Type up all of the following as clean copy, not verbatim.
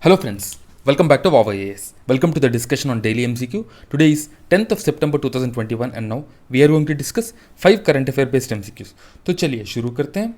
Hello friends, welcome back to VOWIAS. Welcome to the discussion on daily MCQ. Today is 10th of September 2021 and now we are going to discuss 5 current affair based MCQs. तो चलिए शुरू करते हैं.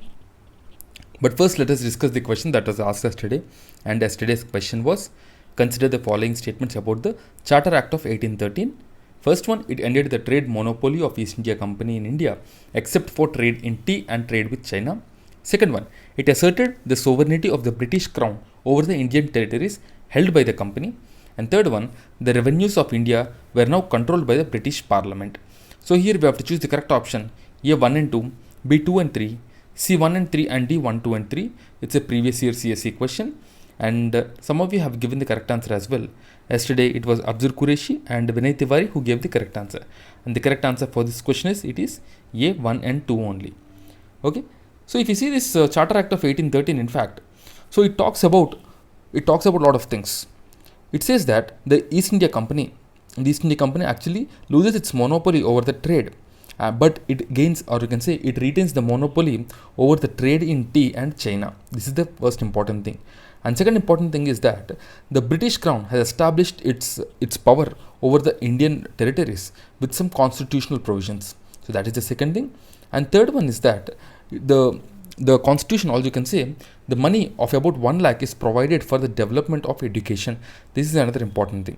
But first let us discuss the question that was asked yesterday, and yesterday's question was, consider the following statements about the Charter Act of 1813. First one, it ended the trade monopoly of East India Company in India except for trade in tea and trade with China. Second one, it asserted the sovereignty of the British Crown over the Indian territories held by the company. And third one, the revenues of India were now controlled by the British Parliament. So here we have to choose the correct option, A 1 and 2, B 2 and 3, C 1 and 3 and D 1, 2 and 3. It's a previous year CSE question, and some of you have given the correct answer as well. Yesterday it was Abdur Qureshi and Vinay Tiwari who gave the correct answer. And the correct answer for this question is, it is A 1 and 2 only. Okay. So if you see this Charter Act of 1813, in fact, so it talks about a lot of things. It says that the East India Company actually loses its monopoly over the trade, but it gains, or you can say it retains the monopoly over the trade in tea and China. This is the first important thing. And second important thing is that the British Crown has established its power over the Indian territories with some constitutional provisions. So that is the second thing. And third one is that the constitution, also you can say, the money of about 1 lakh is provided for the development of education. This is another important thing.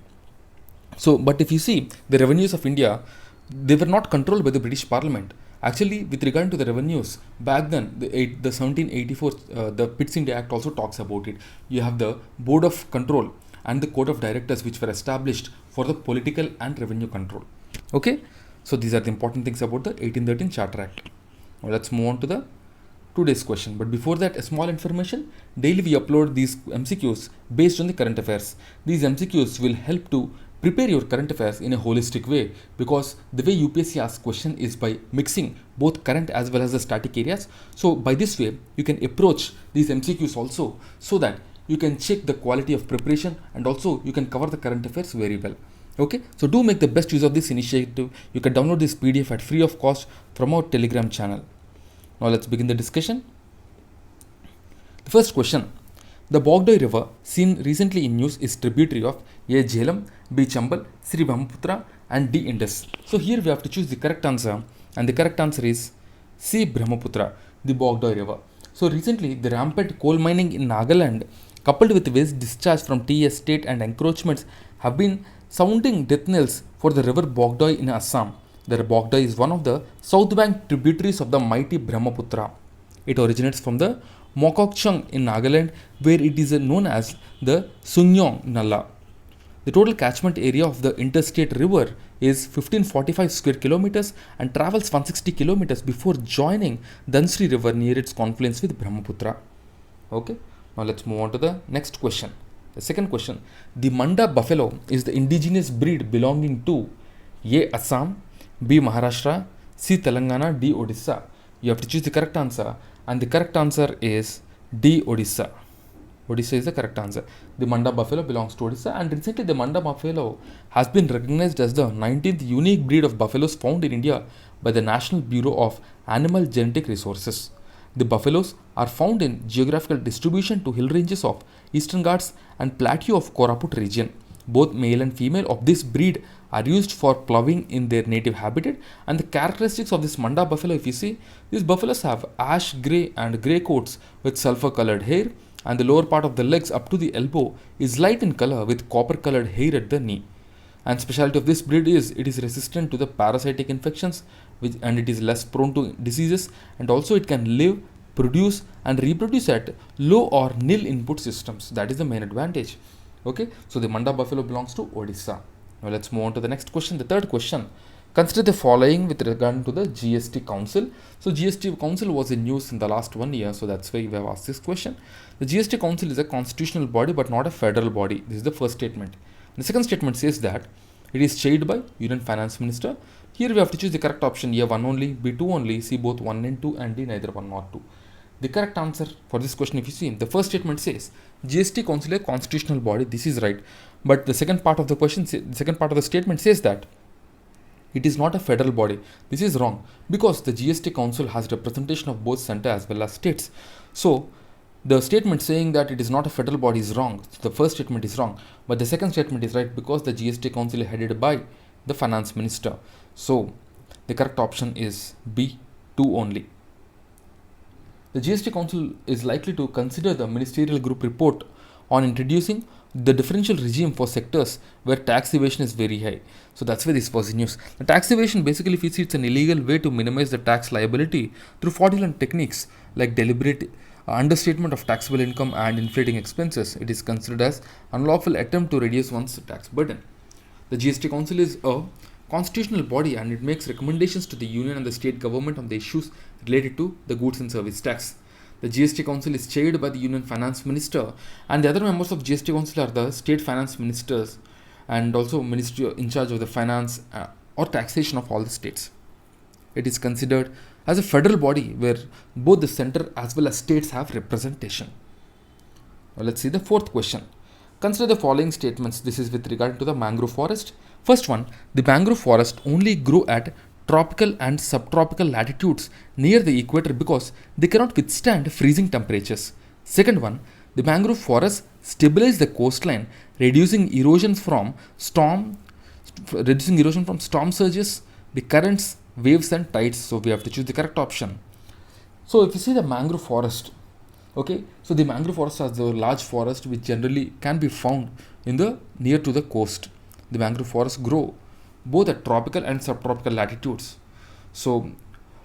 So, but if you see the revenues of India, they were not controlled by the British Parliament. Actually, with regard to the revenues, back then, the 1784, the Pitt India Act also talks about it. You have the Board of Control and the Code of Directors, which were established for the political and revenue control. Okay, so these are the important things about the 1813 Charter Act. Now let's move on to the today's question. But before that, a small information. Daily we upload these MCQs based on the current affairs. These MCQs will help to prepare your current affairs in a holistic way, because the way UPSC asks question is by mixing both current as well as the static areas. So by this way, you can approach these MCQs also, so that you can check the quality of preparation and also you can cover the current affairs very well. Okay, so do make the best use of this initiative. You can download this PDF at free of cost from our Telegram channel. Now let's begin the discussion. The first question. The Bhogdoi River, seen recently in news, is tributary of A. Jhelum, B. Chambal, C. Brahmaputra and D. Indus. So here we have to choose the correct answer, and the correct answer is C. Brahmaputra, the Bhogdoi River. So recently the rampant coal mining in Nagaland, coupled with waste discharge from tea estate and encroachments, have been sounding death knells for the river Bhogdoi in Assam. The Bhogdoi is one of the south bank tributaries of the mighty Brahmaputra. It originates from the Mokokchung in Nagaland, where it is known as the Sungyong Nalla. The total catchment area of the interstate river is 1545 square kilometers and travels 160 kilometers before joining Dhansri River near its confluence with Brahmaputra. Okay, now let's move on to the next question. The second question. The Manda Buffalo is the indigenous breed belonging to A. Assam, B. Maharashtra, C. Telangana, D. Odisha. You have to choose the correct answer, and the correct answer is D. Odisha. Odisha is the correct answer. The Manda Buffalo belongs to Odisha, and recently the Manda Buffalo has been recognized as the 19th unique breed of buffaloes found in India by the National Bureau of Animal Genetic Resources. The buffaloes are found in geographical distribution to hill ranges of Eastern Ghats and plateau of Koraput region. Both male and female of this breed are used for ploughing in their native habitat, and the characteristics of this Manda Buffalo, if you see, these buffaloes have ash grey and grey coats with sulfur colored hair, and the lower part of the legs up to the elbow is light in color with copper colored hair at the knee. And specialty of this breed is it is resistant to the parasitic infections, and it is less prone to diseases, and also it can live, produce and reproduce at low or nil input systems. That is the main advantage. Okay, so the Manda Buffalo belongs to Odisha. Now let's move on to the next question. The third question. Consider the following with regard to the GST Council. So GST Council was in news in the last 1 year, so that's why we have asked this question. The GST Council is a constitutional body but not a federal body. This is the first statement. The second statement says that it is chaired by Union Finance Minister. Here we have to choose the correct option, A 1 only, B 2 only, C both 1 and 2, and D neither 1 nor 2. The correct answer for this question, if you see, the first statement says GST Council is a constitutional body. This is right. But the second part of the question, the second part of the statement says that it is not a federal body. This is wrong, because the GST Council has representation of both center as well as states. So The statement saying that it is not a federal body is wrong. The first statement is wrong, but the second statement is right because the GST Council is headed by the Finance Minister. So the correct option is B, 2 only. The GST Council is likely to consider the ministerial group report on introducing the differential regime for sectors where tax evasion is very high. So that's why this was in news. The tax evasion basically feels it's an illegal way to minimize the tax liability through fraudulent techniques like deliberate understatement of taxable income and inflating expenses. It is considered as unlawful attempt to reduce one's tax burden. The GST Council is a constitutional body and it makes recommendations to the union and the state government on the issues related to the goods and service tax. The GST Council is chaired by the Union Finance Minister, and the other members of GST Council are the state finance ministers and also ministry in charge of the finance or taxation of all the states. It is considered as a federal body where both the center as well as states have representation. Now let's see the fourth question. Consider the following statements. This is with regard to the mangrove forest. First one, the mangrove forest only grow at tropical and subtropical latitudes near the equator because they cannot withstand freezing temperatures. Second one, the mangrove forests stabilize the coastline, reducing erosion from storm surges, the currents, waves and tides. So we have to choose the correct option. So if you see the mangrove forest, okay, so the mangrove forest is a large forest which generally can be found in the near to the coast. The mangrove forests grow both at tropical and subtropical latitudes. So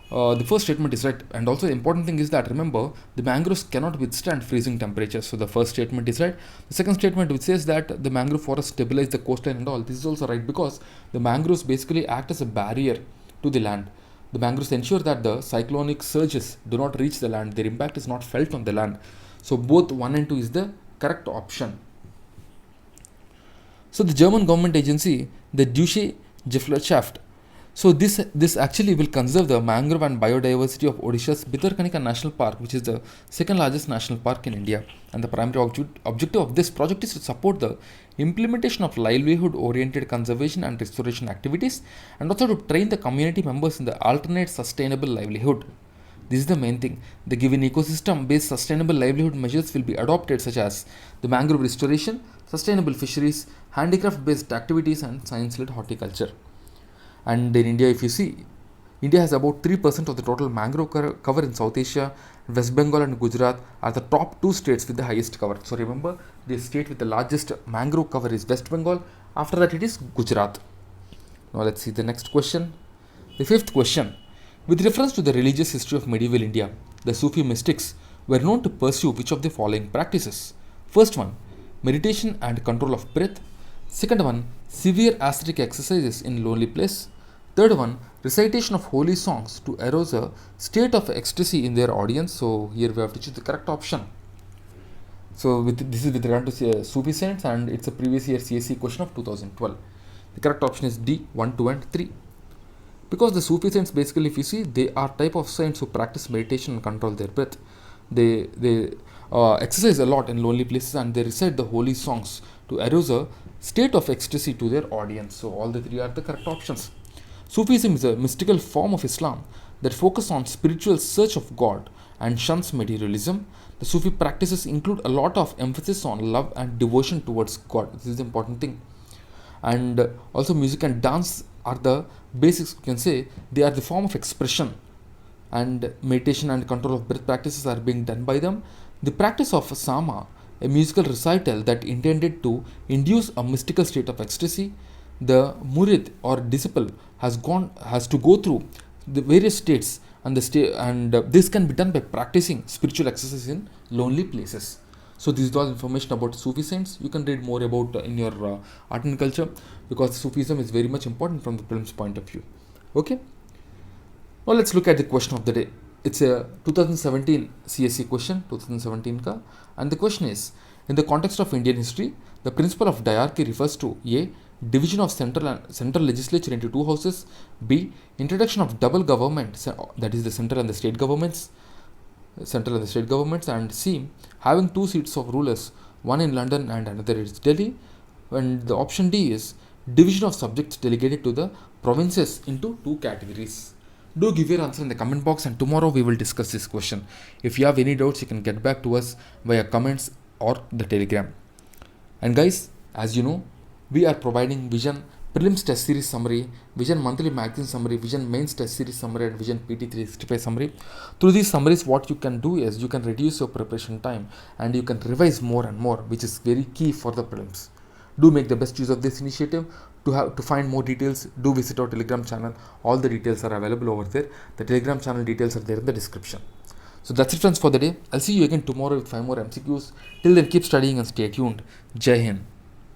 the first statement is right, and also the important thing is that remember the mangroves cannot withstand freezing temperatures. So the first statement is right. The second statement which says that the mangrove forest stabilize the coastline and all, this is also right because the mangroves basically act as a barrier to the land. The mangroves ensure that the cyclonic surges do not reach the land, their impact is not felt on the land. So both 1 and 2 is the correct option. So the German government agency, the Deutsche Geflerschaft, so this actually will conserve the mangrove and biodiversity of Odisha's Bhitarkanika National Park, which is the second largest national park in India. And the primary objective of this project is to support the implementation of livelihood-oriented conservation and restoration activities, and also to train the community members in the alternate sustainable livelihood. This is the main thing. The given ecosystem-based sustainable livelihood measures will be adopted, such as the mangrove restoration, sustainable fisheries, handicraft-based activities, and science-led horticulture. And in India, if you see, India has about 3% of the total mangrove cover in South Asia. West Bengal and Gujarat are the top 2 states with the highest cover. So remember, the state with the largest mangrove cover is West Bengal. After that, it is Gujarat. Now let's see the next question. The fifth question. With reference to the religious history of medieval India, the Sufi mystics were known to pursue which of the following practices? First one, meditation and control of breath. Second one, severe ascetic exercises in lonely place. Third one, recitation of holy songs to arouse a state of ecstasy in their audience. So here we have to choose the correct option. So this is with regard to Sufi saints, and it's a previous year CSE question of 2012. The correct option is D, 1, 2 and 3. Because the Sufi saints basically, if you see, they are type of saints who practice meditation and control their breath. They exercise a lot in lonely places and they recite the holy songs to arouse a state of ecstasy to their audience. So all the 3 are the correct options. Sufism is a mystical form of Islam that focuses on spiritual search of God and shuns materialism. The Sufi practices include a lot of emphasis on love and devotion towards God. This is the important thing. And also music and dance are the basics, you can say. They are the form of expression, and meditation and control of breath practices are being done by them. The practice of Sama, a musical recital that intended to induce a mystical state of ecstasy, the murid or disciple has to go through the various states, and this can be done by practicing spiritual exercise in lonely places. So this is all information about Sufi saints. You can read more about in your art and culture, because Sufism is very much important from the Prelims point of view. Okay. Now let's look at the question of the day. It's a 2017 CSE question, 2017 ka, and the question is, in the context of Indian history, the principle of diarchy refers to A, division of central legislature into 2 houses, B, introduction of double government, that is the central and the state governments, and C, having 2 seats of rulers, one in London and another is Delhi, and the option D is division of subjects delegated to the provinces into 2 categories. Do give your answer in the comment box, and tomorrow we will discuss this question. If you have any doubts, you can get back to us via comments or the Telegram. And guys, as you know, we are providing Vision Prelims Test Series Summary, Vision Monthly Magazine Summary, Vision Mains Test Series Summary, and Vision PT 365 Summary. Through these summaries, what you can do is you can reduce your preparation time and you can revise more and more, which is very key for the prelims. Do make the best use of this initiative. To find more details, do visit our Telegram channel. All the details are available over there. The Telegram channel details are there in the description. So that's it, friends, for the day. I'll see you again tomorrow with 5 more MCQs. Till then, keep studying and stay tuned. Jai Hind.